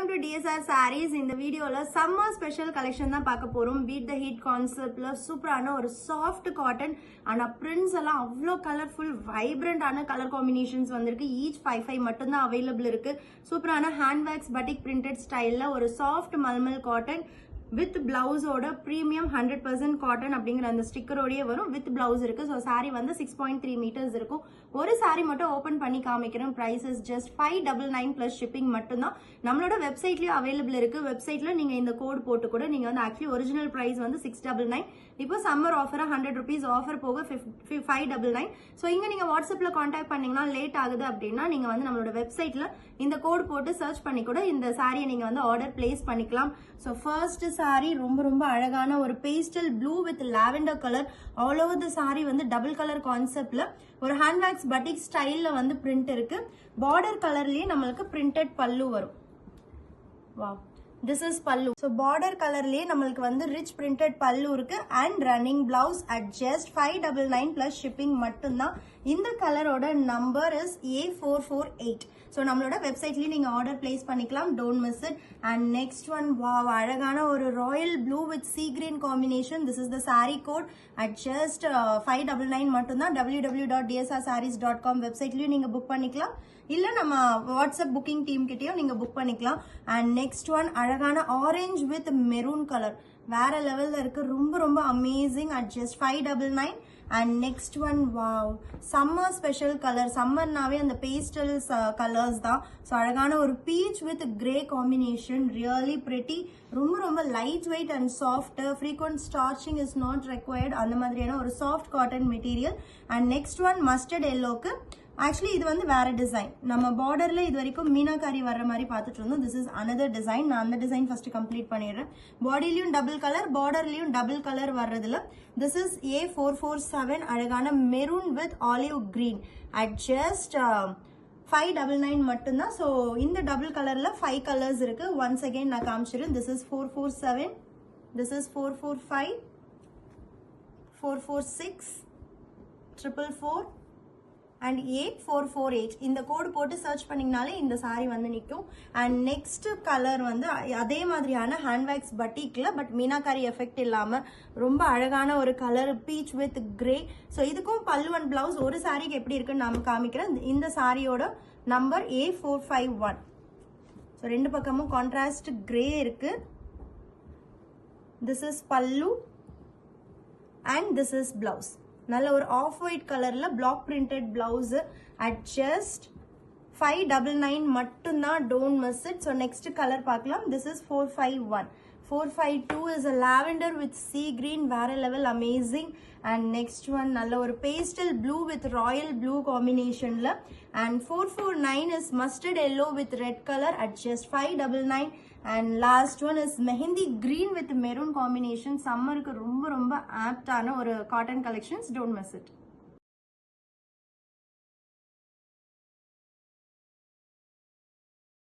Welcome to DSR Sarees. இந்த வீடியோல summer special collection தான் பார்க்க போறோம். Beat the heat conceptல சூப்பரான ஒரு soft cotton ஆனா prints எல்லாம் அவ்ளோ கலர்ஃபுல் வைப்ரண்ட் ஆன கலர் காம்பினேஷன்ஸ் வந்திருக்கு. ஈச் 5 மட்டும் தான் அவைலபிள் இருக்கு. சூப்பரான ஹேண்ட் பேக்ஸ் பட்டிக் பிரிண்டட் ஸ்டைல்ல ஒரு soft mulmul cotton with blouse ஓட premium 100% cotton அப்படிங்கிற அந்த ஸ்டிக்கரோடயே வரும். with blouse இருக்கு. ஸோ சாரி வந்து 6.3 மீட்டர்ஸ் இருக்கும். ஒரு சாரி மட்டும் ஓப்பன் பண்ணி காமிக்கிறேன். ப்ரைஸஸ் ஜஸ்ட் 599 பிளஸ் ஷிப்பிங் மட்டும்தான். நம்மளோட வெப்சைட்லயும் அவைலபிள் இருக்கு. வெப்சைட்ல நீங்க இந்த கோட் போட்டு கூட நீங்க வந்து ஆக்சுவலி ஒரிஜினல் பிரைஸ் வந்து 699. இப்போ சம்மர் ஆஃபரா 100 rupees ஆஃபர் போக 599. ஸோ இங்க நீங்க வாட்ஸ்அப்ல கான்டாக்ட் பண்ணீங்கன்னா லேட் ஆகுது அப்படின்னா நீங்க வந்து நம்மளோட வெப்சைட்ல இந்த கோட் போட்டு சர்ச் பண்ணி கூட இந்த சாரியை நீங்க வந்து ஆர்டர் பிளேஸ் பண்ணிக்கலாம். ஸோ ஃபர்ஸ்ட் சாரி ரொம்ப அழகான ஒரு pastel blue with lavender colour. All over the sorry வந்து டபுள் கலர் கான்செப்ட்ல ஒரு ஹேண்ட்பேக்ஸ் பட்டிக் ஸ்டைல்ல வந்து பிரிண்ட் இருக்கு. பார்டர் கலர்லயே நம்மளுக்கு பிரிண்டட் பல்லு வரும். வாவ், திஸ் இஸ் பல்லு. ஸோ பார்டர் கலர்லயே நம்மளுக்கு வந்து ரிச் பிரிண்டட் பல்லு இருக்கு and running blouse at just 599 plus shipping மட்டும்தான். இந்த கலரோட நம்பர் இஸ் A448. ஸோ நம்மளோட வெப்சைட்லயும் நீங்க ஆர்டர் பிளேஸ் பண்ணிக்கலாம். Don't miss it. And next one, wow, அழகான ஒரு royal blue with sea green combination. This is the sari code at just 599 மட்டும்தான். www.dsrsarees.com வெப்சைட்லயும் நீங்க புக் பண்ணிக்கலாம். இல்ல நம்ம வாட்ஸ்அப் புக்கிங் டீம் கிட்டயும் நீங்க புக் பண்ணிக்கலாம். அண்ட் நெக்ஸ்ட் ஒன், அழகான ஆரஞ்சு வித் மெரூன் கலர். வேற லெவல்ல இருக்கு. ரொம்ப amazing at just 599. And next one, wow, summer special colour. சம்மர்னாவே அந்த பேஸ்டல்ஸ் கலர்ஸ் தான். ஸோ அழகான ஒரு peach with grey combination. Really pretty. ரொம்ப light weight and soft. Frequent starching is not required. அந்த மாதிரியான ஒரு soft cotton material. And next one, mustard எல்லோக்கு. ஆக்சுவலி இது வந்து வேற டிசைன். நம்ம பார்டர்ல இது வரைக்கும் மீனாக்காரி வர்ற மாதிரி பார்த்துட்டு இருந்தோம். This is another design. நான் அந்த டிசைன் ஃபர்ஸ்ட் கம்ப்ளீட் பண்ணிடுறேன். பாடிலையும் டபுள் கலர், பார்டர்லயும் டபுள் கலர் வர்றதுல திஸ் இஸ் A447. அழகான maroon with olive green at just 599 மட்டும்தான். ஸோ இந்த டபுள் கலர்ல 5 கலர்ஸ் இருக்கு. ஒன்ஸ் அகெயின் நான் காமிச்சிடுறேன். This is 447, this is 445, 446, 444 and 8448. இந்த கோடு போட்டு சர்ச் பண்ணீங்கனாலே இந்த சாரி வந்து நிற்கும். அண்ட் நெக்ஸ்ட் கலர் வந்து அதே மாதிரியான ஹேண்ட்பேக்ஸ் பட்டிக்ல பட் மீனாக்காரி எஃபெக்ட் இல்லாம ரொம்ப அழகான ஒரு colour beach with grey. So இதுக்கும் பல்லு அண்ட் பிளவுஸ் ஒரு சாரிக்கு எப்படி இருக்குன்னு நான் காமிக்கிறேன். இந்த சாரியோட நம்பர் A451. ஸோ ரெண்டு பக்கமும் கான்ட்ராஸ்ட் கிரே இருக்கு. This is pallu and this is blouse. நல்ல ஒரு ஆஃப் ஒயிட் கலர்ல black printed blouse at just 599 மட்டும்தான். Don't miss it. So next colour பார்க்கலாம். This is 451. 452 is a lavender with sea green. வேற level, amazing. And next one, நல்ல ஒரு pastel blue with royal blue காம்பினேஷன்ல. And 449 is mustard yellow with red colour at just 599. And last one is mehndi green with maroon combination. சம்மருக்கு ரொம்ப ஆப்டான ஒரு cotton collections. Don't miss it.